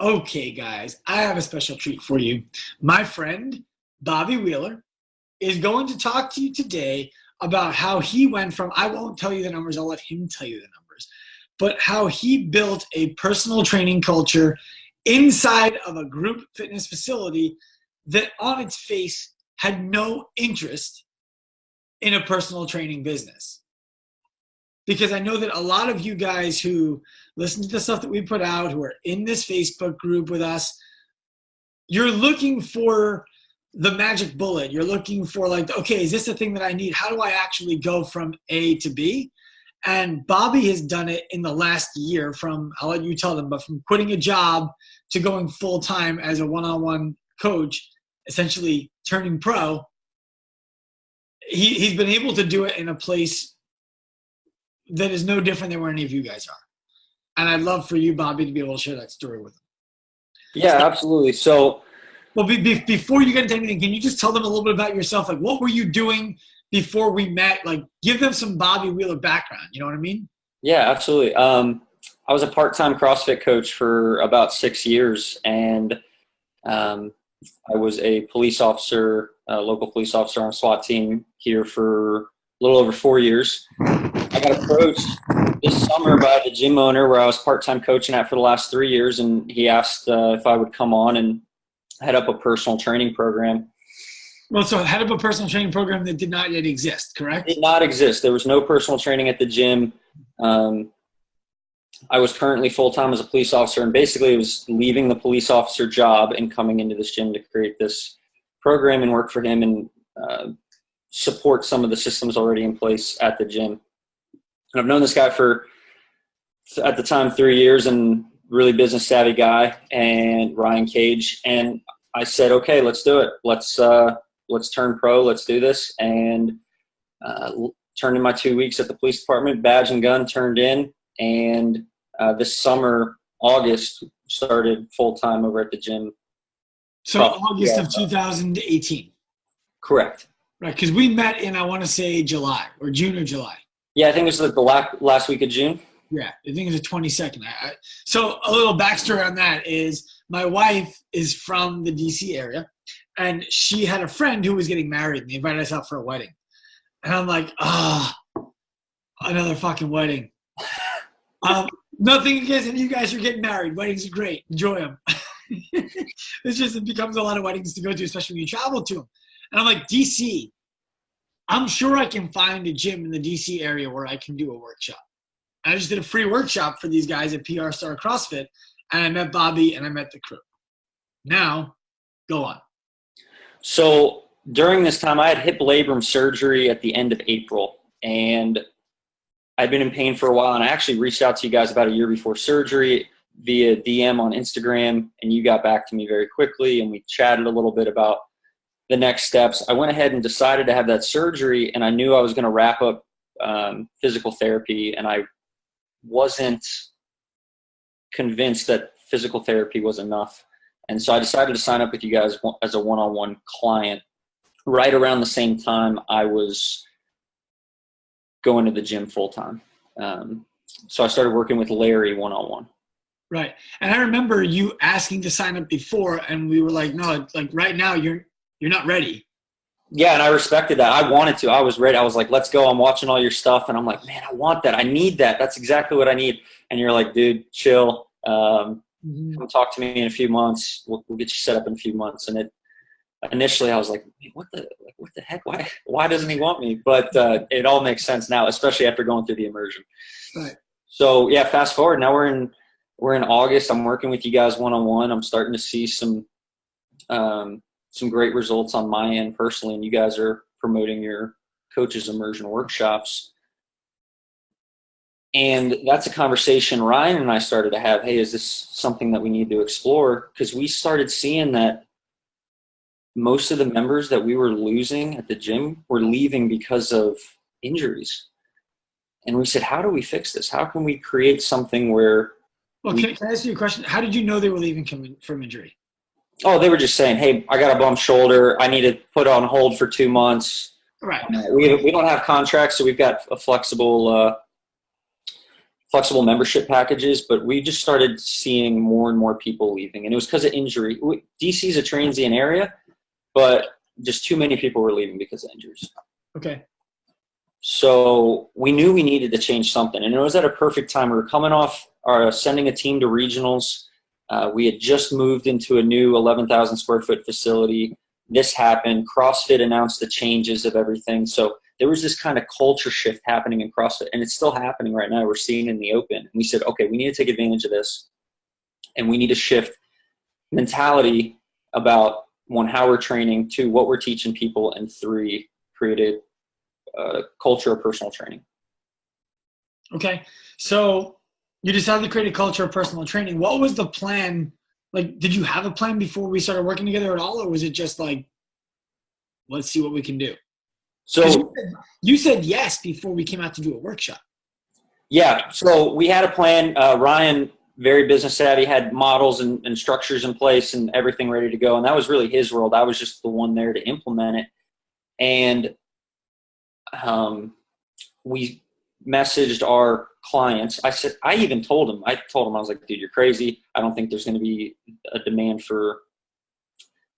Okay, guys, I have a special treat for you. My friend, Bobby Wieler, is going to talk to you today about how he went from, I won't tell you the numbers, I'll let him tell you the numbers, but how he built a personal training culture inside of a group fitness facility that on its face had no interest in a personal training business. Because I know that a lot of you guys who listen to the stuff that we put out, who are in this Facebook group with us, you're looking for the magic bullet. You're looking for like, okay, is this the thing that I need? How do I actually go from A to B? And Bobby has done it in the last year from, I'll let you tell them, but from quitting a job to going full-time as a one-on-one coach, essentially turning pro. He's been able to do it in a place that is no different than where any of you guys are. And I'd love for you, Bobby, to be able to share that story with them. Yeah, absolutely. So, well, before you get into anything, can you just tell them a little bit about yourself? Like, what were you doing before we met? Like, give them some Bobby Wieler background. You know what I mean? yeah, absolutely. I was a part-time CrossFit coach for about 6 years, and I was a police officer, a local police officer on a SWAT team here for a little over 4 years. I got approached this summer by the gym owner where I was part-time coaching at for the last 3 years, and he asked if I would come on and head up a personal training program. Well, so head up a personal training program that did not yet exist, correct? It did not exist. There was no personal training at the gym. I was currently full-time as a police officer, and basically was leaving the police officer job and coming into this gym to create this program and work for him and support some of the systems already in place at the gym. And I've known this guy for, at the time, 3 years, and really business savvy guy, and Ryan Cage. And I said, okay, let's do it. Let's turn pro. Let's do this. And turned in my 2 weeks at the police department, badge and gun turned in. And this summer, August, started full-time over at the gym. So August of 2018. Correct. Right, because we met in, I want to say, July or June or July. Yeah, I think it was like the last week of June. Yeah, I think it's the 22nd. So a little backstory on that is my wife is from the D.C. area, and she had a friend who was getting married, and they invited us out for a wedding. And I'm like, another fucking wedding. Nothing against if you guys are getting married. Weddings are great. Enjoy them. It's just it becomes a lot of weddings to go to, especially when you travel to them. And I'm like, D.C., I'm sure I can find a gym in the D.C. area where I can do a workshop. I just did a free workshop for these guys at PR Star CrossFit, and I met Bobby and I met the crew. Now, go on. So during this time, I had hip labrum surgery at the end of April, and I'd been in pain for a while, and I actually reached out to you guys about a year before surgery via DM on Instagram, and you got back to me very quickly, and we chatted a little bit about the next steps. I went ahead and decided to have that surgery, and I knew I was going to wrap up physical therapy, and I wasn't convinced that physical therapy was enough. And so I decided to sign up with you guys as a one-on-one client right around the same time I was going to the gym full-time. So I started working with Larry one-on-one. Right. And I remember you asking to sign up before, and we were like, no, like right now you're not ready. Yeah, and I respected that. I wanted to. I was ready. I was like, let's go. I'm watching all your stuff. And I'm like, man, I want that. I need that. That's exactly what I need. And you're like, dude, chill. Come talk to me in a few months. We'll get you set up in a few months. And initially I was like, what the heck? Why doesn't he want me? But it all makes sense now, especially after going through the immersion. Right. So yeah, fast forward. Now we're in August. I'm working with you guys one-on-one. I'm starting to see some great results on my end personally, and you guys are promoting your coaches immersion workshops. And that's a conversation Ryan and I started to have. Hey, is this something that we need to explore? Because we started seeing that most of the members that we were losing at the gym were leaving because of injuries. And we said, how do we fix this? How can we create something where... Well, can I ask you a question? How did you know they were leaving from injury? Oh, they were just saying, hey, I got a bum shoulder. I need to put on hold for 2 months. Right. We don't have contracts, so we've got a flexible flexible membership packages, but we just started seeing more and more people leaving. And it was because of injury. DC is a transient area, but just too many people were leaving because of injuries. Okay. So we knew we needed to change something. And it was at a perfect time. We were coming off sending a team to regionals. We had just moved into a new 11,000 square foot facility. This happened. CrossFit announced the changes of everything. So there was this kind of culture shift happening in CrossFit, and it's still happening right now. We're seeing it in the open. And we said, okay, we need to take advantage of this, and we need to shift mentality about, one, how we're training, two, what we're teaching people, and three, create a culture of personal training. Okay. So you decided to create a culture of personal training. What was the plan? Like, did you have a plan before we started working together at all? Or was it just like, let's see what we can do? So you said yes before we came out to do a workshop. Yeah. So we had a plan. Ryan, very business savvy, had models and structures in place and everything ready to go. And that was really his world. I was just the one there to implement it. And we messaged our clients. I even told him, I was like, dude, you're crazy. I don't think there's going to be a demand for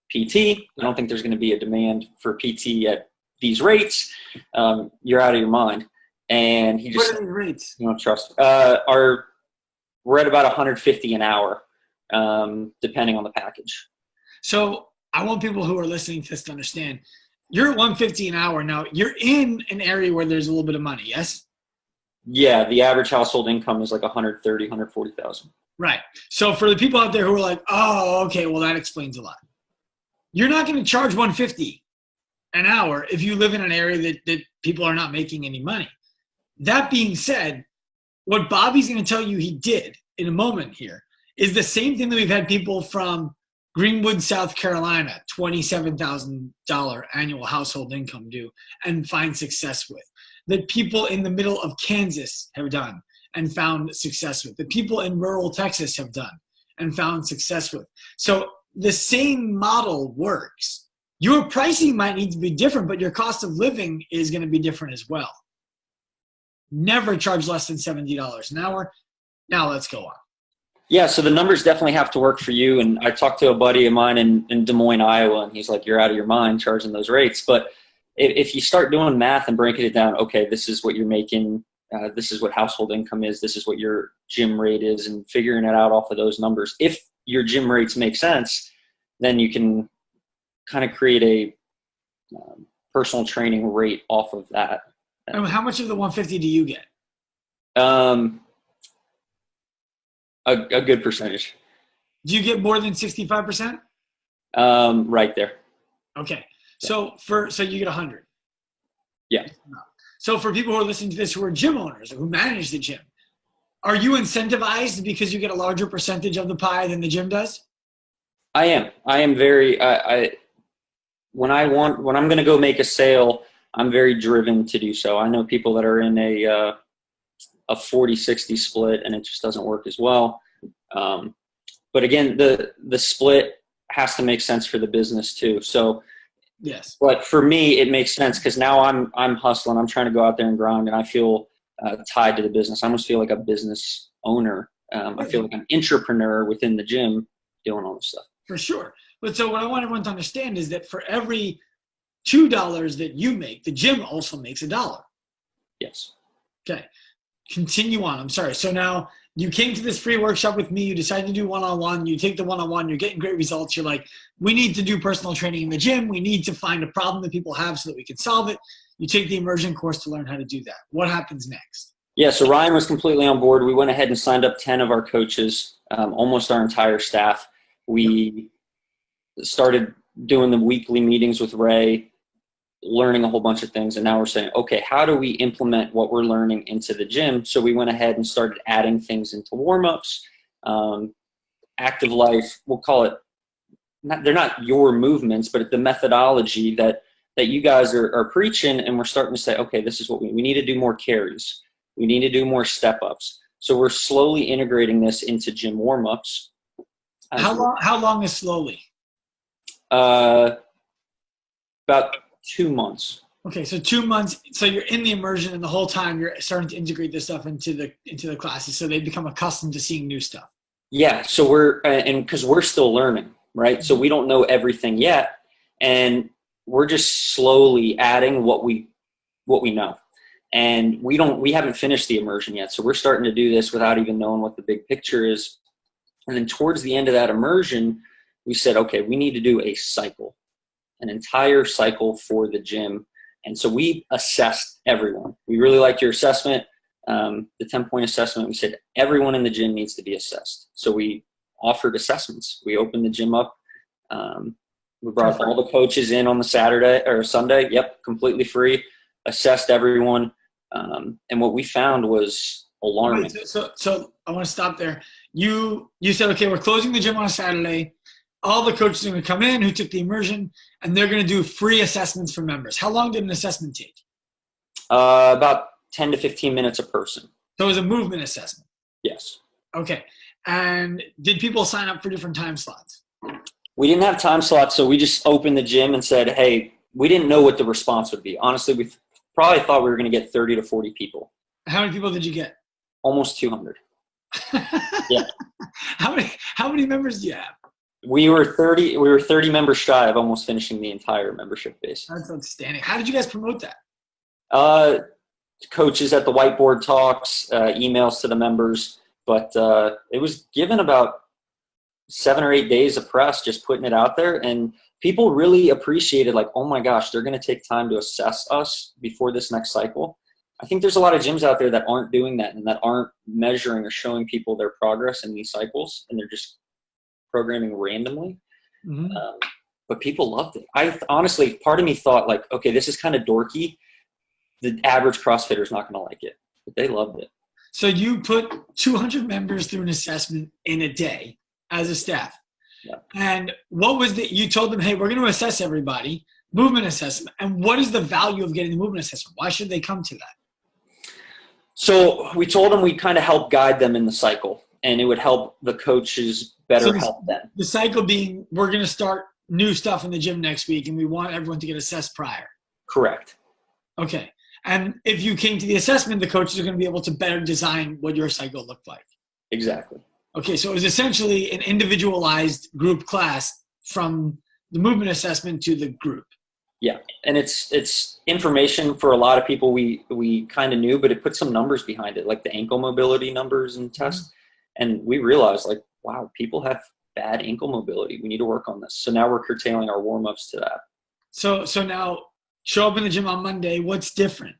PT. I don't think there's going to be a demand for PT at these rates. You're out of your mind. And he just, what are the rates? You don't trust. We're at about $150 an hour, depending on the package. So I want people who are listening to this to understand, you're at $150 an hour. Now you're in an area where there's a little bit of money. Yes. Yeah. The average household income is like 130, 140,000. Right. So for the people out there who are like, oh, okay, well that explains a lot. You're not going to charge $150 an hour if you live in an area that people are not making any money. That being said, what Bobby's going to tell you he did in a moment here is the same thing that we've had people from Greenwood, South Carolina, $27,000 annual household income do and find success with. That people in the middle of Kansas have done and found success with. That people in rural Texas have done and found success with. So the same model works. Your pricing might need to be different, but your cost of living is going to be different as well. Never charge less than $70 an hour. Now let's go on. Yeah, so the numbers definitely have to work for you. And I talked to a buddy of mine in Des Moines, Iowa, and he's like, you're out of your mind charging those rates. But if you start doing math and breaking it down, okay, this is what you're making, this is what household income is, this is what your gym rate is, and figuring it out off of those numbers. If your gym rates make sense, then you can kind of create a personal training rate off of that. And how much of the 150 do you get? A good percentage. Do you get more than 65%? Right there. Okay. So you get 100. Yeah. So for people who are listening to this who are gym owners or who manage the gym, are you incentivized because you get a larger percentage of the pie than the gym does? I am very when I'm going to go make a sale, I'm very driven to do so. I know people that are in a 40-60 split and it just doesn't work as well. But again, the split has to make sense for the business too. So yes, but for me, it makes sense because now I'm hustling. I'm trying to go out there and grind, and I feel tied to the business. I almost feel like a business owner. I feel like an entrepreneur within the gym doing all this stuff. For sure. But so what I want everyone to understand is that for every $2 that you make, the gym also makes $1. Yes. Okay. Continue on. I'm sorry. So now you came to this free workshop with me. You decided to do one-on-one. You take the one-on-one. You're getting great results. You're like, we need to do personal training in the gym. We need to find a problem that people have so that we can solve it. You take the immersion course to learn how to do that. What happens next? Yeah, so Ryan was completely on board. We went ahead and signed up 10 of our coaches, almost our entire staff. We started doing the weekly meetings with Ray, learning a whole bunch of things. And now we're saying, okay, how do we implement what we're learning into the gym? So we went ahead and started adding things into warm-ups, active life, we'll call it, they're not your movements, but the methodology that you guys are preaching. And we're starting to say, okay, this is what we need to do more carries. We need to do more step-ups. So we're slowly integrating this into gym warm-ups. How long is slowly? About 2 months. Okay, so 2 months. So you're in the immersion, and the whole time you're starting to integrate this stuff into the classes, so they become accustomed to seeing new stuff. Yeah, so we're and because we're still learning, right? So we don't know everything yet, and we're just slowly adding what we know. And we haven't finished the immersion yet, so we're starting to do this without even knowing what the big picture is. And then towards the end of that immersion, we said, okay, we need to do a cycle, an entire cycle for the gym. And so we assessed everyone. We really liked your assessment, the 10-point assessment. We said everyone in the gym needs to be assessed. So we offered assessments. We opened the gym up. We brought all the coaches in on the Saturday or Sunday. Yep, completely free. Assessed everyone. And what we found was alarming. So I want to stop there. You said, okay, we're closing the gym on a Saturday. All the coaches are going to come in who took the immersion, and they're going to do free assessments for members. How long did an assessment take? About 10 to 15 minutes a person. So it was a movement assessment? Yes. Okay. And did people sign up for different time slots? We didn't have time slots, so we just opened the gym and said, hey, we didn't know what the response would be. Honestly, we probably thought we were going to get 30 to 40 people. How many people did you get? Almost 200. Yeah. How many members do you have? We were 30 members shy of almost finishing the entire membership base. That's outstanding. How did you guys promote that? Coaches at the whiteboard talks, emails to the members, but it was given about 7 or 8 days of press, just putting it out there, and people really appreciated, like, oh my gosh, they're going to take time to assess us before this next cycle. I think there's a lot of gyms out there that aren't doing that and that aren't measuring or showing people their progress in these cycles, and they're just programming randomly. Mm-hmm. But people loved it. I honestly, part of me thought, like, okay, this is kind of dorky. The average CrossFitter is not going to like it, but they loved it. So you put 200 members through an assessment in a day as a staff. Yeah. And what was you told them, hey, we're going to assess everybody, movement assessment. And what is the value of getting the movement assessment? Why should they come to that? So we told them we'd kind of help guide them in the cycle, and it would help the coaches better help them. The cycle being, we're going to start new stuff in the gym next week, and we want everyone to get assessed prior. Correct. Okay. And if you came to the assessment, the coaches are going to be able to better design what your cycle looked like. Exactly. Okay, so it was essentially an individualized group class from the movement assessment to the group. Yeah, and it's information for a lot of people we kind of knew, but it put some numbers behind it, like the ankle mobility numbers and tests. Mm-hmm. And we realized, like, wow, people have bad ankle mobility. We need to work on this. So now we're curtailing our warm-ups to that. So now show up in the gym on Monday. What's different?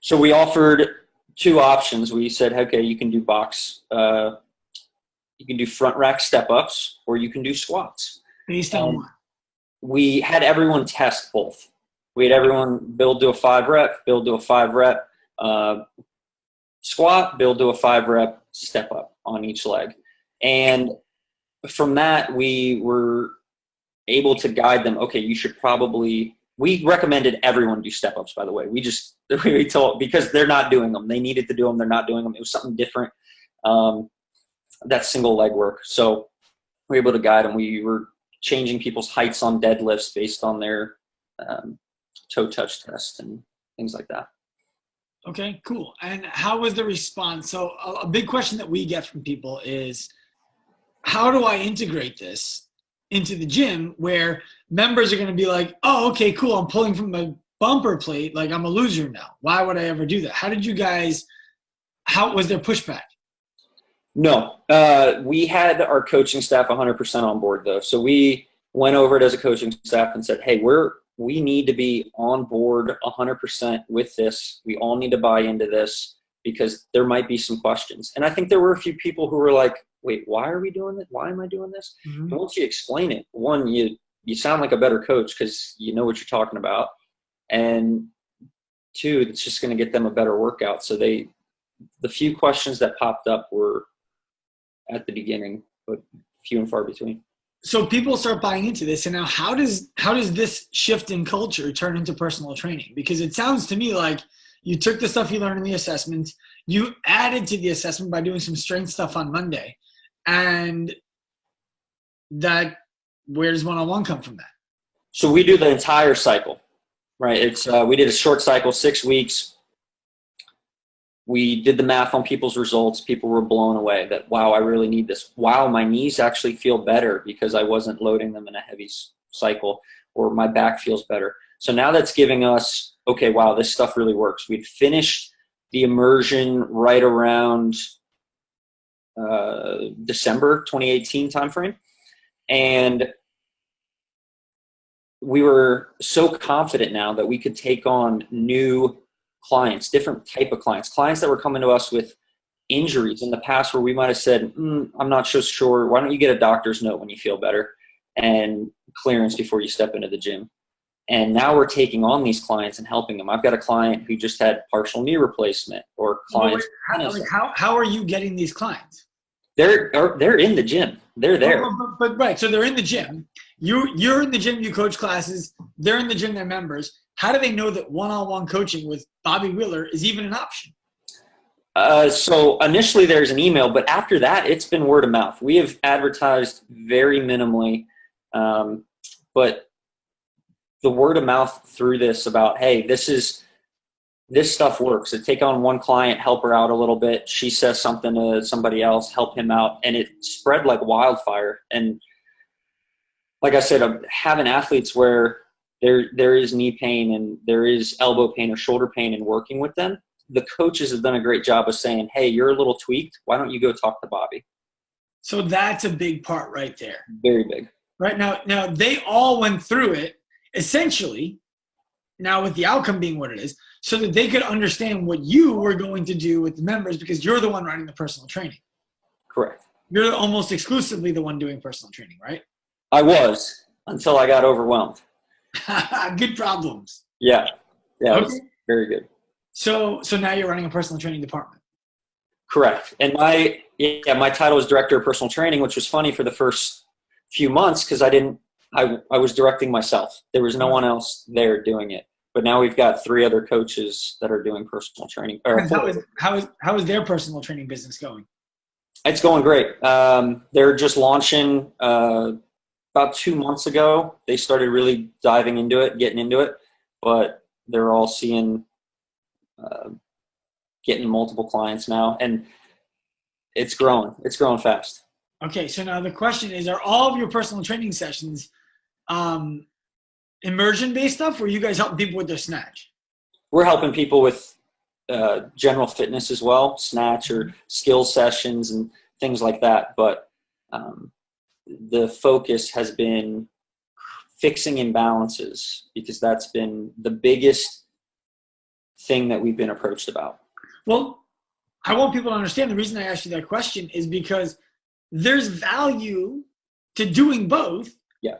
So we offered 2 options. We said, okay, you can do box, you can do front rack step-ups, or you can do squats. Based on what? We had everyone test both. We had everyone build to a 5-rep, build to a 5-rep squat, build to a 5-rep step up on each leg. And from that, we were able to guide them. Okay, you should probably, we recommended everyone do step ups, by the way. We told, because they're not doing them. They needed to do them. They're not doing them. It was something different. That single leg work. So we were able to guide them. We were changing people's heights on deadlifts based on their toe touch test and things like that. Okay, cool. And how was the response? So a big question that we get from people is, how do I integrate this into the gym where members are going to be like, oh, okay, cool. I'm pulling from my bumper plate. Like, I'm a loser now. Why would I ever do that? How was their pushback? No, we had our coaching staff 100% on board though. So we went over it as a coaching staff and said, hey, we need to be on board 100% with this. We all need to buy into this because there might be some questions. And I think there were a few people who were like, wait, why are we doing this? Why am I doing this? Mm-hmm. And once you explain it, one, you sound like a better coach because you know what you're talking about. And 2, it's just going to get them a better workout. So the few questions that popped up were at the beginning, but few and far between. So people start buying into this, and now how does this shift in culture turn into personal training? Because it sounds to me like you took the stuff you learned in the assessment, you added to the assessment by doing some strength stuff on Monday, and where does one-on-one come from that? So we do the entire cycle. right. It's we did a short cycle, 6 weeks. We did the math on people's results. People were blown away that, wow, I really need this. Wow, my knees actually feel better because I wasn't loading them in a heavy cycle, or my back feels better. So now that's giving us, okay, wow, this stuff really works. We'd finished the immersion right around December 2018 timeframe. And we were so confident now that we could take on new clients, different type of clients that were coming to us with injuries in the past where we might have said, I'm not so sure. Why don't you get a doctor's note when you feel better and clearance before you step into the gym? And now we're taking on these clients and helping them. I've got a client who just had partial knee replacement, or clients. How are you getting these clients? They're in the gym. They're there. But right, so they're in the gym. You're in the gym. You coach classes. They're in the gym. They're members. How do they know that one-on-one coaching with Bobby Wieler is even an option? So initially there's an email, but after that it's been word of mouth. We have advertised very minimally, but the word of mouth through this about, hey, this stuff works. I take on one client, help her out a little bit. She says something to somebody else, help him out, and it spread like wildfire. And like I said, I'm having athletes where there is knee pain and there is elbow pain or shoulder pain, and working with them, the coaches have done a great job of saying, hey, you're a little tweaked. Why don't you go talk to Bobby? So that's a big part right there. Very big. Right now they all went through it essentially, now with the outcome being what it is, so that they could understand what you were going to do with the members, because you're the one running the personal training. Correct. You're almost exclusively the one doing personal training, right? I was, until I got overwhelmed. Good problems. Yeah. Yeah. Okay. It was very good. So now you're running a personal training department. Correct. And my title was director of personal training, which was funny for the first few months because I was directing myself. There was no one else there doing it. But now we've got 3 other coaches that are doing personal training. How is their personal training business going? It's going great. They're just launching about 2 months ago. They started really diving into it, getting into it. But they're all seeing getting multiple clients now. And it's growing. It's growing fast. Okay, so now the question is, are all of your personal training sessions immersion-based stuff, or are you guys helping people with their snatch? We're helping people with general fitness as well, snatch or skill sessions and things like that. But the focus has been fixing imbalances, because that's been the biggest thing that we've been approached about. Well, I want people to understand the reason I asked you that question is because there's value to doing both. Yeah.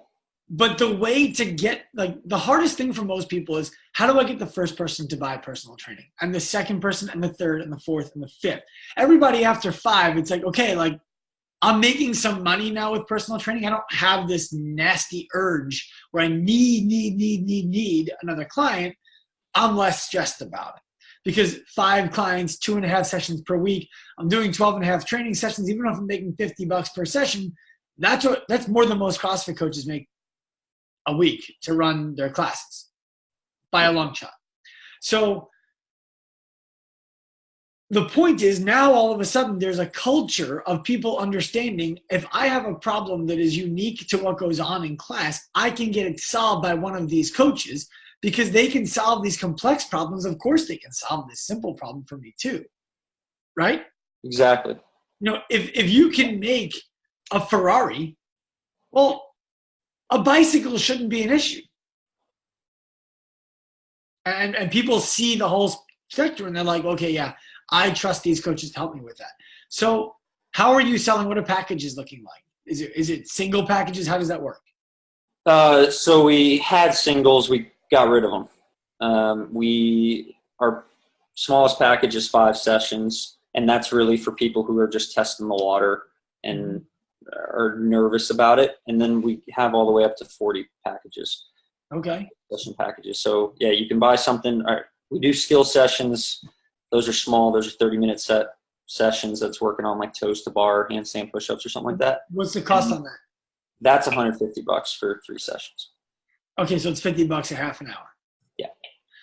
But the way to get, like, the hardest thing for most people is, how do I get the first person to buy personal training, and the second person, and the third, and the fourth, and the fifth? Everybody after 5, it's like, okay, like, I'm making some money now with personal training. I don't have this nasty urge where I need another client. I'm less stressed about it, because 5 clients, 2.5 sessions per week, I'm doing 12.5 training sessions. Even if I'm making $50 per session, that's more than most CrossFit coaches make a week to run their classes by a long shot. So the point is, now all of a sudden there's a culture of people understanding, if I have a problem that is unique to what goes on in class, I can get it solved by one of these coaches, because they can solve these complex problems. Of course they can solve this simple problem for me too, right? Exactly. You know, if you can make a Ferrari, well, a bicycle shouldn't be an issue. And people see the whole spectrum and they're like, okay, yeah, I trust these coaches to help me with that. So how are you selling? What are packages looking like? Is it single packages? How does that work? So we had singles. We got rid of them. Our smallest package is 5 sessions, and that's really for people who are just testing the water and are nervous about it. And then we have all the way up to 40 packages. Okay. Session packages. So yeah, you can buy something. We do skill sessions. Those are small. Those are 30-minute sessions that's working on like toes to bar, handstand push-ups, or something like that. What's the cost on that? That's $150 for 3 sessions. Okay, so it's $50 a half an hour. Yeah.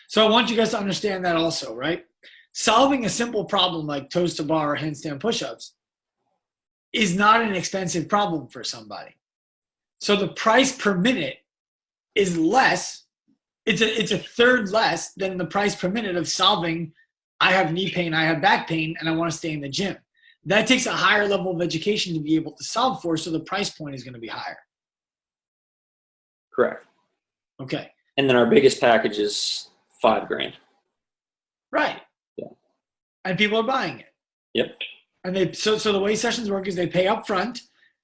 So I want you guys to understand that also, right? Solving a simple problem like toes to bar or handstand push-ups is not an expensive problem for somebody. So the price per minute is less. It's a third less than the price per minute of solving, I have knee pain, I have back pain, and I want to stay in the gym. That takes a higher level of education to be able to solve for, so the price point is going to be higher. Correct. Okay. And then our biggest package is $5,000. Right. Yeah. And people are buying it. Yep. And so the way sessions work is they pay up front,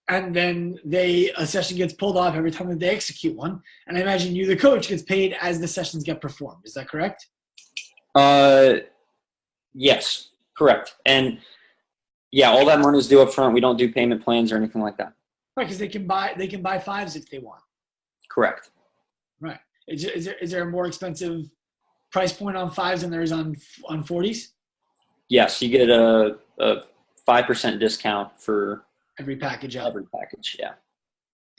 and then a session gets pulled off every time that they execute one. And I imagine you, the coach, gets paid as the sessions get performed. Is that correct? Yes, correct. And yeah, all that money is due up front. We don't do payment plans or anything like that. Right, because they can buy fives if they want. Correct. Right. Is there a more expensive price point on fives than there is on 40s? Yes, you get a 5% discount for every package out. Every package, yeah.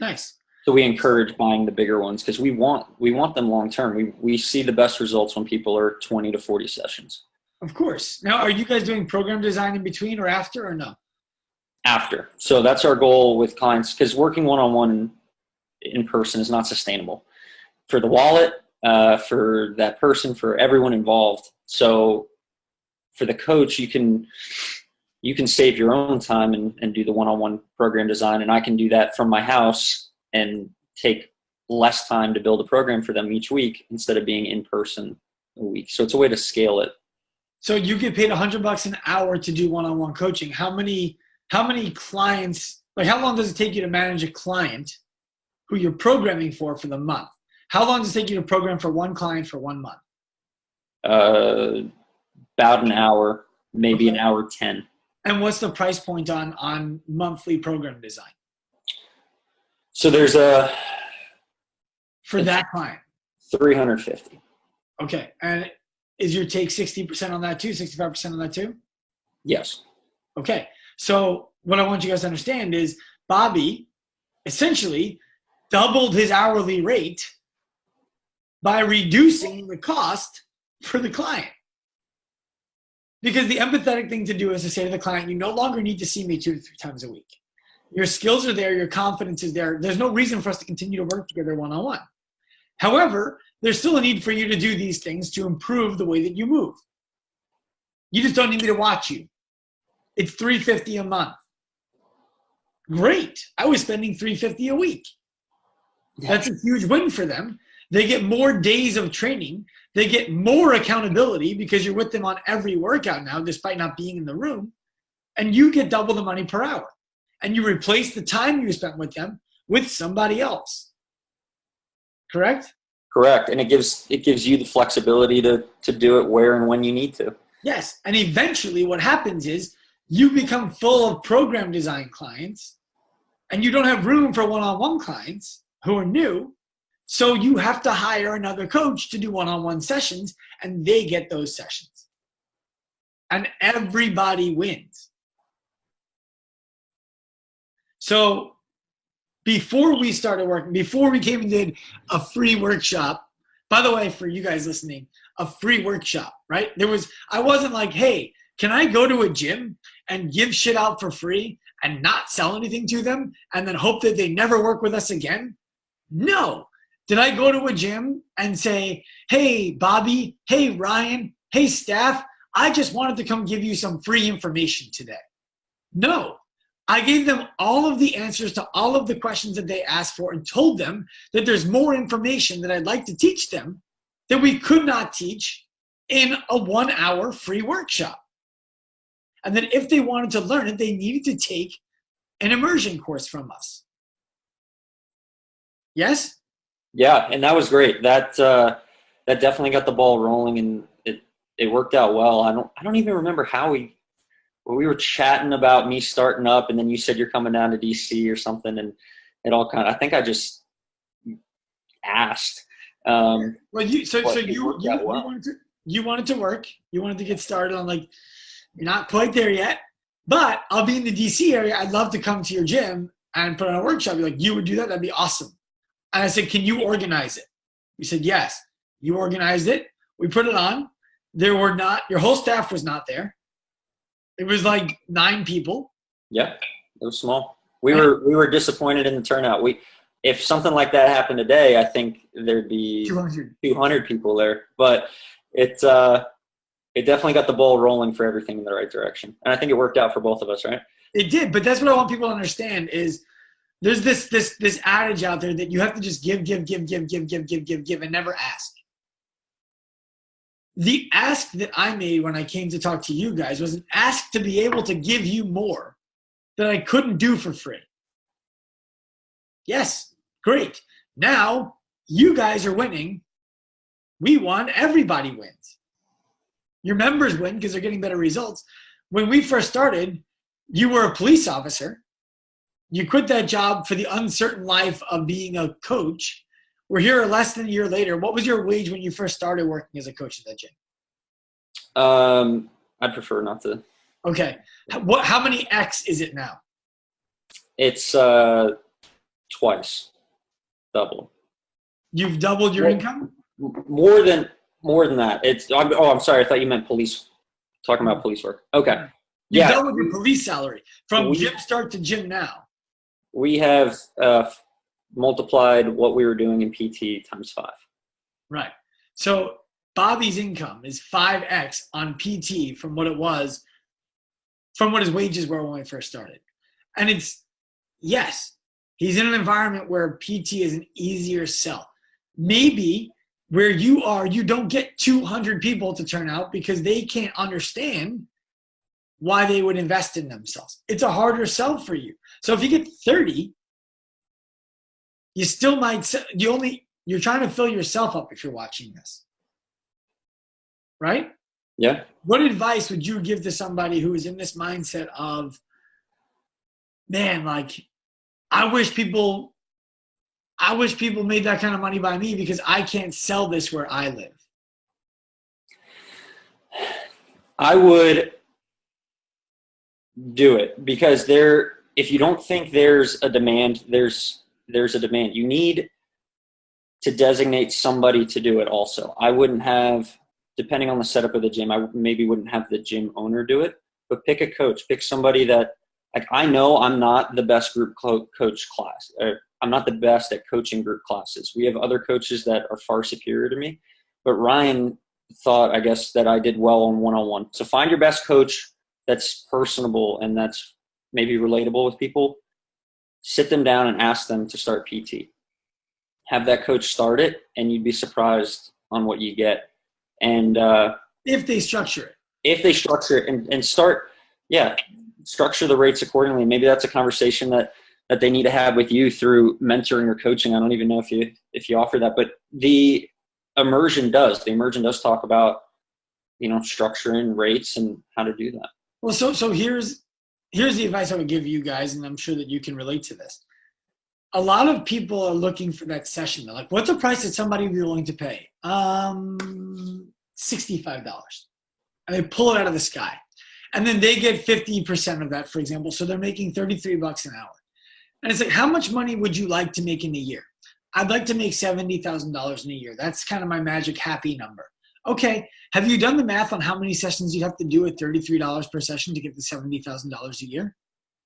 Nice. So we encourage buying the bigger ones because we want them long term. We see the best results when people are 20 to 40 sessions. Of course. Now, are you guys doing program design in between or after, or no? After. So that's our goal with clients, because working one-on-one in person is not sustainable for the wallet, for that person, for everyone involved. So for the coach, you can save your own time and do the one-on-one program design, and I can do that from my house and take less time to build a program for them each week instead of being in person a week. So it's a way to scale it. So you get paid $100 an hour to do one-on-one coaching. How many clients, like how long does it take you to manage a client who you're programming for the month? How long does it take you to program for one client for 1 month? About an hour, maybe an hour 10. And what's the price point on monthly program design? So there's for that client? $350. Okay. And is your take 60% on that too, 65% on that too? Yes. Okay. So what I want you guys to understand is Bobby essentially doubled his hourly rate by reducing the cost for the client. Because the empathetic thing to do is to say to the client, you no longer need to see me 2 to 3 times a week. Your skills are there. Your confidence is there. There's no reason for us to continue to work together one-on-one. However, there's still a need for you to do these things to improve the way that you move. You just don't need me to watch you. It's $350 a month. Great. I was spending $350 a week. That's a huge win for them. They get more days of training. They get more accountability because you're with them on every workout now, despite not being in the room. And you get double the money per hour. And you replace the time you spent with them with somebody else. Correct? Correct. And it gives you the flexibility to do it where and when you need to. Yes. And eventually what happens is you become full of program design clients and you don't have room for one-on-one clients who are new. So you have to hire another coach to do one-on-one sessions, and they get those sessions. And everybody wins. So before we started working, before we came and did a free workshop, by the way, for you guys listening, a free workshop, right? I wasn't like, hey, can I go to a gym and give shit out for free and not sell anything to them and then hope that they never work with us again? No. Did I go to a gym and say, hey, Bobby, hey, Ryan, hey, staff, I just wanted to come give you some free information today? No. I gave them all of the answers to all of the questions that they asked for and told them that there's more information that I'd like to teach them that we could not teach in a 1-hour free workshop. And that if they wanted to learn it, they needed to take an immersion course from us. Yes? Yeah, and that was great. That definitely got the ball rolling, and it worked out well. I don't even remember how we were chatting about me starting up, and then you said you're coming down to DC or something, and it all kind of, I think I just asked. Well, you wanted to work. You wanted to get started on, like, you're not quite there yet, but I'll be in the DC area. I'd love to come to your gym and put on a workshop. You're like, you would do that? That'd be awesome. And I said, can you organize it? You said, yes. You organized it. We put it on. Your whole staff was not there. It was like 9 people. Yeah, it was small. We were disappointed in the turnout. If something like that happened today, I think there'd be 200 people there. But it definitely got the ball rolling for everything in the right direction. And I think it worked out for both of us, right? It did, but that's what I want people to understand is there's this adage out there that you have to just give and never ask. The ask that I made when I came to talk to you guys was an ask to be able to give you more that I couldn't do for free. Yes, great. Now you guys are winning. We won. Everybody wins. Your members win because they're getting better results. When we first started, you were a police officer. You quit that job for the uncertain life of being a coach. We're here less than a year later. What was your wage when you first started working as a coach at that gym? I'd prefer not to. Okay. How many X is it now? It's twice, double. You've doubled your income? More than that. I'm sorry. I thought you meant police. Talking about police work. Okay. You doubled your police salary from gym start to gym now. We have multiplied what we were doing in PT times 5. Right. So Bobby's income is 5X on PT from what his wages were when we first started. And yes, he's in an environment where PT is an easier sell. Maybe where you are, you don't get 200 people to turn out because they can't understand why they would invest in themselves. It's a harder sell for you. So if you get 30, you still might you're trying to fill yourself up if you're watching this. Right? Yeah. What advice would you give to somebody who is in this mindset of, man, like, I wish people made that kind of money by me because I can't sell this where I live? I would do it because if you don't think there's a demand, there's a demand. You need to designate somebody to do it also. I wouldn't have, depending on the setup of the gym, I maybe wouldn't have the gym owner do it, but pick a coach, pick somebody that, like, I know I'm not the best group coach class. I'm not the best at coaching group classes. We have other coaches that are far superior to me, but Ryan thought, I guess, that I did well on one-on-one. So find your best coach that's personable and that's maybe relatable with people. Sit them down and ask them to start PT. Have that coach start it, and you'd be surprised on what you get. And if they structure it. If they structure it and start, structure the rates accordingly. Maybe that's a conversation that they need to have with you through mentoring or coaching. I don't even know if you offer that, but the immersion does. The immersion does talk about, structuring rates and how to do that. Well, so here's the advice I would give you guys, and I'm sure that you can relate to this. A lot of people are looking for that session. They're like, what's the price that somebody would be willing to pay? $65. And they pull it out of the sky. And then they get 50% of that, for example. So they're making $33 an hour. And it's like, how much money would you like to make in a year? I'd like to make $70,000 in a year. That's kind of my magic happy number. Okay. Have you done the math on how many sessions you have to do at $33 per session to get the $70,000 a year?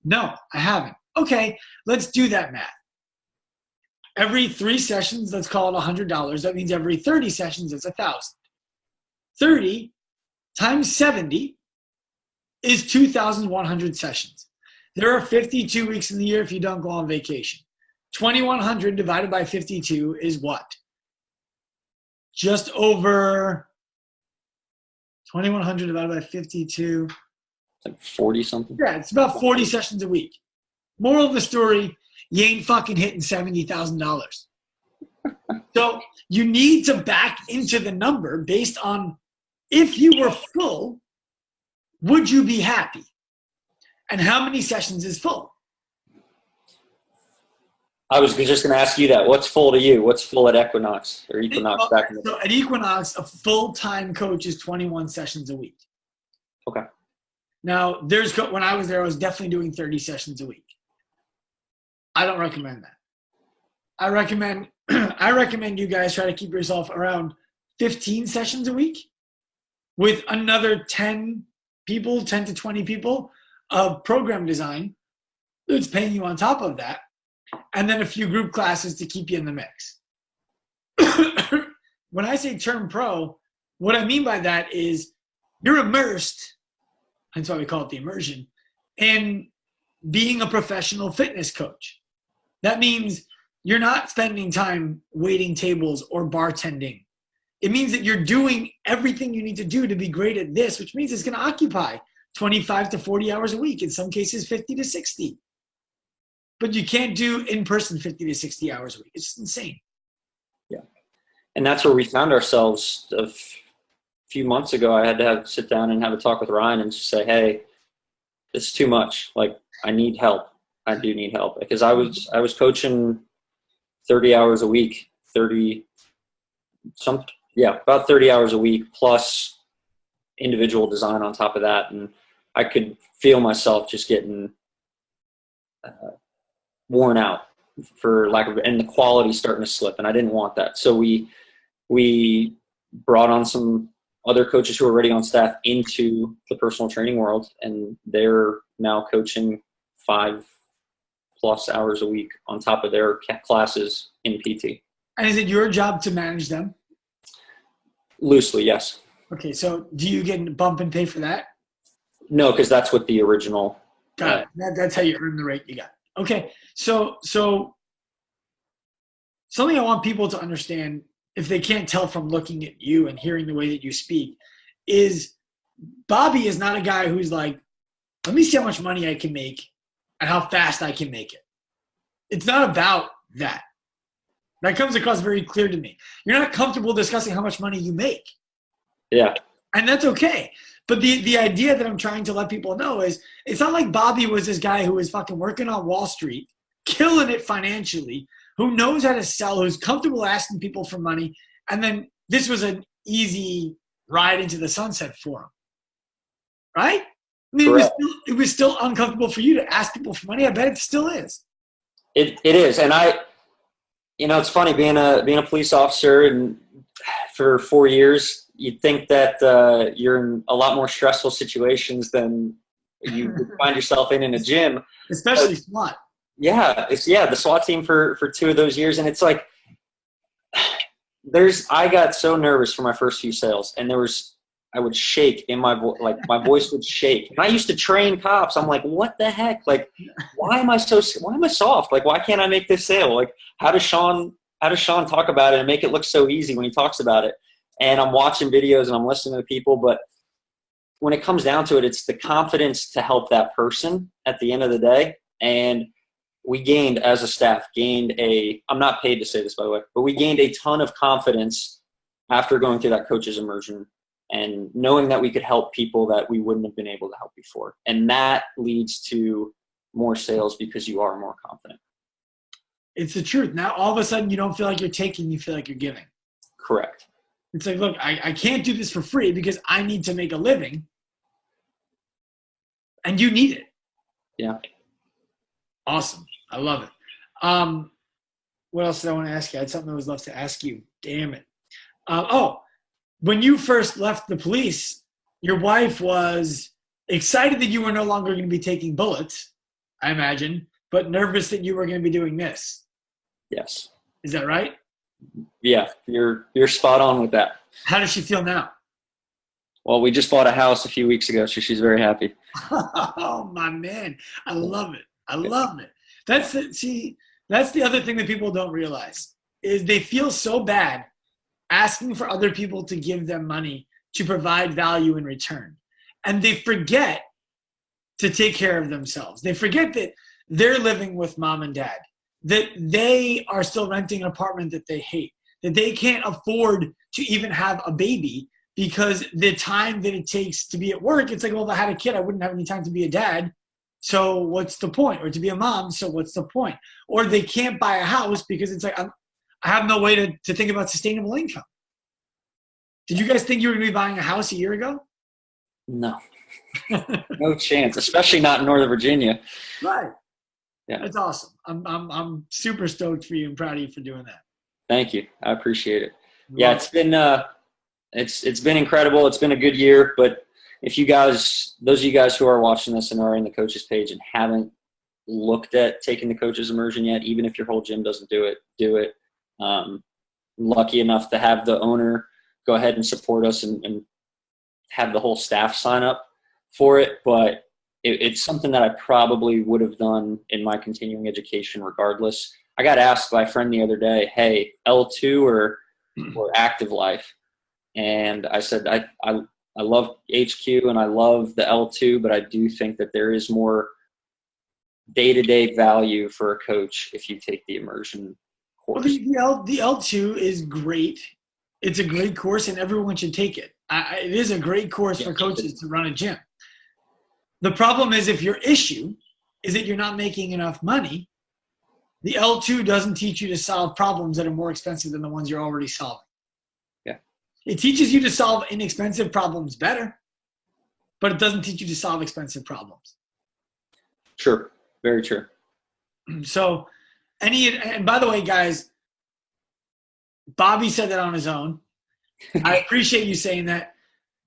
No, I haven't. Okay. Let's do that math. Every 3 sessions, let's call it $100. That means every 30 sessions, it's $1,000. 30 times 70 is 2,100 sessions. There are 52 weeks in the year if you don't go on vacation. 2,100 divided by 52 is what? Just over 2,100 divided by 52. It's like 40 something. Yeah, it's about 40 sessions a week. Moral of the story, you ain't fucking hitting $70,000. So you need to back into the number based on, if you were full, would you be happy? And how many sessions is full? I was just going to ask you that. What's full to you? What's full at Equinox or Equinox back in the day? So at Equinox, a full-time coach is 21 sessions a week. Okay. Now, when I was there, I was definitely doing 30 sessions a week. I don't recommend that. I recommend you guys try to keep yourself around 15 sessions a week with another 10 people, 10 to 20 people of program design that's paying you on top of that, and then a few group classes to keep you in the mix. When I say turn pro, what I mean by that is you're immersed, that's why we call it the immersion, in being a professional fitness coach. That means you're not spending time waiting tables or bartending. It means that you're doing everything you need to do to be great at this, which means it's going to occupy 25 to 40 hours a week, in some cases 50 to 60. But you can't do in-person 50 to 60 hours a week. It's just insane. Yeah. And that's where we found ourselves a few months ago. I had to sit down and have a talk with Ryan and just say, hey, it's too much. Like, I need help. I do need help. Because I was coaching 30 hours a week, about 30 hours a week, plus individual design on top of that. And I could feel myself just getting worn out, for lack of, and the quality starting to slip. And I didn't want that. So we brought on some other coaches who are already on staff into the personal training world, and they're now coaching 5+ hours a week on top of their classes in PT. And is it your job to manage them? Loosely, yes. Okay, so do you get a bump and pay for that? No, because that's what the original. Got it. That's how you earn the rate you got. Okay, so something I want people to understand, if they can't tell from looking at you and hearing the way that you speak, is Bobby is not a guy who's like, let me see how much money I can make and how fast I can make it. It's not about that. That comes across very clear to me. You're not comfortable discussing how much money you make. Yeah. And that's okay. But the idea that I'm trying to let people know is it's not like Bobby was this guy who was fucking working on Wall Street, killing it financially, who knows how to sell, who's comfortable asking people for money, and then this was an easy ride into the sunset for him. Right? I mean, it was still uncomfortable for you to ask people for money. I bet it still is. It is. And it's funny being a police officer and for 4 years, you'd think that you're in a lot more stressful situations than you find yourself in a gym. Especially SWAT. Yeah. The SWAT team for 2 of those years. And it's like, I got so nervous for my first few sales, and I would shake in my voice, like my voice would shake. And I used to train cops. I'm like, what the heck? Like, why am I soft? Like, why can't I make this sale? Like, how does Sean talk about it and make it look so easy when he talks about it? And I'm watching videos and I'm listening to people, but when it comes down to it, it's the confidence to help that person at the end of the day. And we gained, as a staff, I'm not paid to say this, by the way, but we gained a ton of confidence after going through that coach's immersion and knowing that we could help people that we wouldn't have been able to help before. And that leads to more sales because you are more confident. It's the truth. Now, all of a sudden, you don't feel like you're taking, you feel like you're giving. Correct. It's like, look, I can't do this for free because I need to make a living. And you need it. Yeah. Awesome. I love it. What else did I want to ask you? I had something I was love to ask you. Damn it. When you first left the police, your wife was excited that you were no longer going to be taking bullets, I imagine, but nervous that you were going to be doing this. Yes. Is that right? Yeah, you're spot on with that. How does she feel now? Well, we just bought a house a few weeks ago, so she's very happy. Oh, my man. I love it. I love it. That's the other thing that people don't realize is they feel so bad asking for other people to give them money to provide value in return. And they forget to take care of themselves. They forget that they're living with mom and dad, that they are still renting an apartment that they hate, that they can't afford to even have a baby because the time that it takes to be at work, it's like, well, if I had a kid, I wouldn't have any time to be a dad. So what's the point? Or to be a mom, so what's the point? Or they can't buy a house because it's like, I have no way to think about sustainable income. Did you guys think you were going to be buying a house a year ago? No. No chance, especially not in Northern Virginia. Right. Yeah. That's awesome. I'm super stoked for you and proud of you for doing that. Thank you. I appreciate it. Yeah, it's been It's been incredible. It's been a good year. But if you guys, those of you guys who are watching this and are in the coaches page and haven't looked at taking the coaches immersion yet, even if your whole gym doesn't do it, do it. I'm lucky enough to have the owner go ahead and support us and have the whole staff sign up for it. But it's something that I probably would have done in my continuing education regardless. I got asked by a friend the other day, hey, L2 or active life? And I said, I love HQ and I love the L2, but I do think that there is more day-to-day value for a coach if you take the immersion course. Well, the L2 is great. It's a great course and everyone should take it. It is a great course for coaches to run a gym. The problem is if your issue is that you're not making enough money, the L2 doesn't teach you to solve problems that are more expensive than the ones you're already solving. Yeah. It teaches you to solve inexpensive problems better, but it doesn't teach you to solve expensive problems. True. Very true. So, and by the way, guys, Bobby said that on his own. I appreciate you saying that,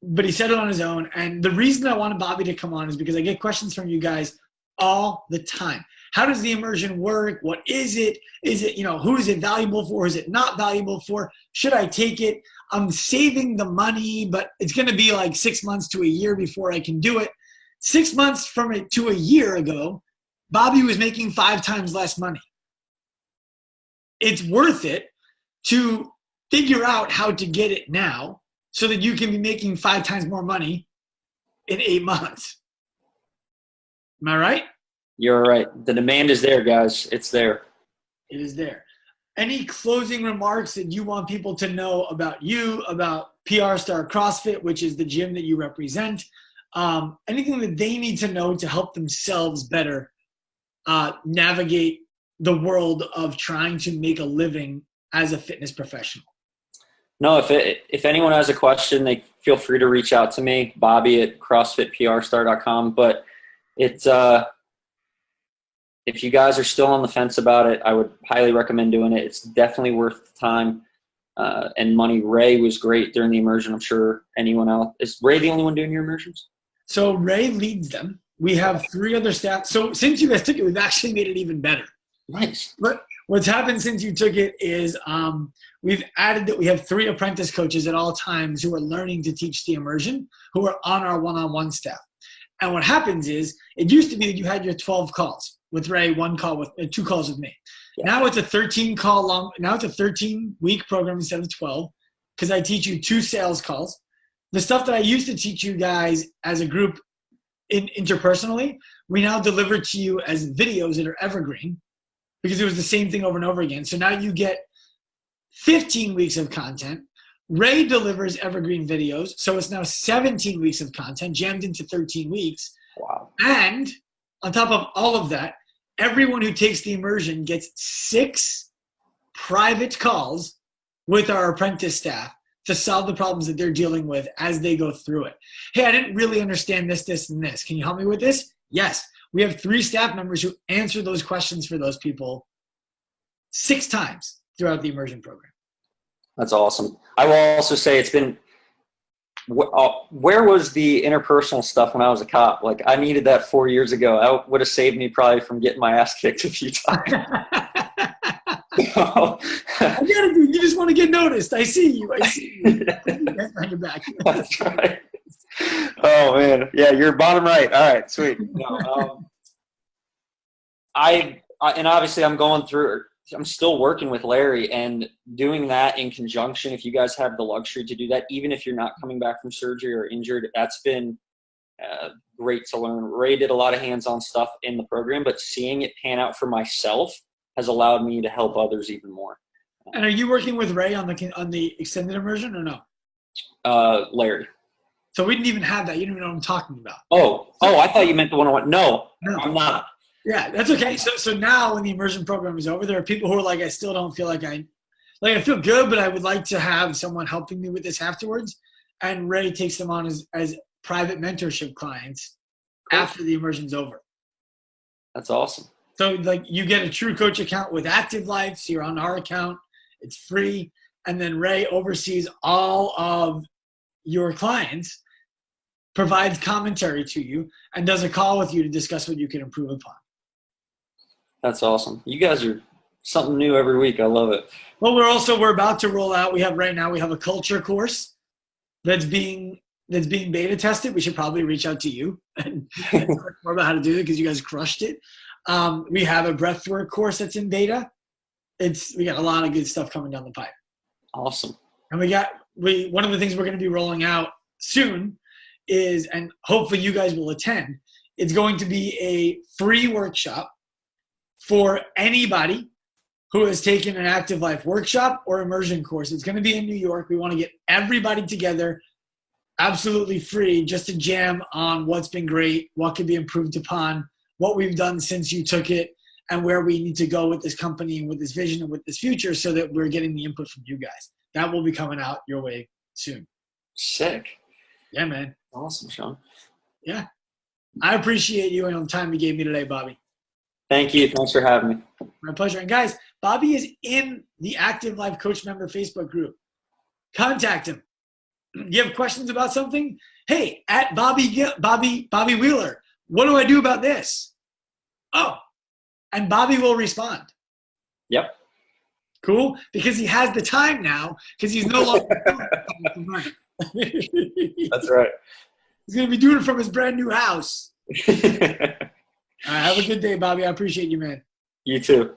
but he said it on his own. And the reason I wanted Bobby to come on is because I get questions from you guys all the time. How does the immersion work? What is it? Is it, who is it valuable for? Is it not valuable for? Should I take it? I'm saving the money, but it's going to be like 6 months to a year before I can do it. 6 months from it to a year ago, Bobby was making 5 times less money. It's worth it to figure out how to get it now so that you can be making 5 times more money in 8 months. Am I right? You're right. The demand is there, guys. It's there. It is there. Any closing remarks that you want people to know about you, about PR Star CrossFit, which is the gym that you represent? Anything that they need to know to help themselves better navigate the world of trying to make a living as a fitness professional? No, if anyone has a question, they feel free to reach out to me, Bobby at CrossFitPRstar.com. But it's if you guys are still on the fence about it, I would highly recommend doing it. It's definitely worth the time and money. Ray was great during the immersion. I'm sure anyone else. Is Ray the only one doing your immersions? So Ray leads them. We have 3 other staff. So since you guys took it, we've actually made it even better. Nice. But what's happened since you took it is we've added that we have 3 apprentice coaches at all times who are learning to teach the immersion, who are on our one-on-one staff. And what happens is it used to be that you had your 12 calls with Ray, 1 call with 2 calls with me. Yeah. Now it's a 13-call long. Now it's a 13-week program instead of 12 because I teach you 2 sales calls. The stuff that I used to teach you guys as a group interpersonally, we now deliver to you as videos that are evergreen because it was the same thing over and over again. So now you get 15 weeks of content. Ray delivers evergreen videos. So it's now 17 weeks of content jammed into 13 weeks. Wow. And on top of all of that, everyone who takes the immersion gets 6 private calls with our apprentice staff to solve the problems that they're dealing with as they go through it. Hey, I didn't really understand this, this, and this. Can you help me with this? Yes. We have 3 staff members who answer those questions for those people 6 times throughout the immersion program. That's awesome. I will also say it's been where was the interpersonal stuff when I was a cop? Like I needed that 4 years ago. That would have saved me probably from getting my ass kicked a few times. You just want to get noticed. I see you. On your back. That's right. Oh man, yeah, you're bottom right. All right, sweet. No, and obviously I'm still working with Larry and doing that in conjunction. If you guys have the luxury to do that, even if you're not coming back from surgery or injured, that's been great to learn. Ray did a lot of hands-on stuff in the program, but seeing it pan out for myself has allowed me to help others even more. And are you working with Ray on the extended immersion or no? Larry. So we didn't even have that. You didn't even know what I'm talking about. Oh, I thought you meant the one-on-one. No, I'm not. Yeah, that's okay. So now when the immersion program is over, there are people who are like, I still don't feel like I feel good, but I would like to have someone helping me with this afterwards. And Ray takes them on as private mentorship clients after the immersion's over. That's awesome. So like you get a True Coach account with Active Life. So you're on our account. It's free. and then Ray oversees all of your clients, provides commentary to you, and does a call with you to discuss what you can improve upon. That's awesome. You guys are something new every week. I love it. Well, we're about to roll out. We have a culture course that's being beta tested. We should probably reach out to you and talk more about how to do it because you guys crushed it. We have a breathwork course that's in beta. We got a lot of good stuff coming down the pipe. Awesome. And one of the things we're going to be rolling out soon is, and hopefully you guys will attend, it's going to be a free workshop for anybody who has taken an active life workshop or immersion course. It's going to be in New York. We want to get everybody together absolutely free just to jam on what's been great, what could be improved upon, what we've done since you took it, and where we need to go with this company and with this vision and with this future so that we're getting the input from you guys. That will be coming out your way soon. Sick. Yeah, man. Awesome, Sean. Yeah. I appreciate you and the time you gave me today, Bobby. Thank you. Thanks for having me. My pleasure. And guys, Bobby is in the Active Life Coach Member Facebook group. Contact him. You have questions about something? Hey, at Bobby Wieler, what do I do about this? Oh, and Bobby will respond. Yep. Cool? Because he has the time now because he's no longer That's right. He's going to be doing it from his brand new house. All right, have a good day, Bobby. I appreciate you, man. You too.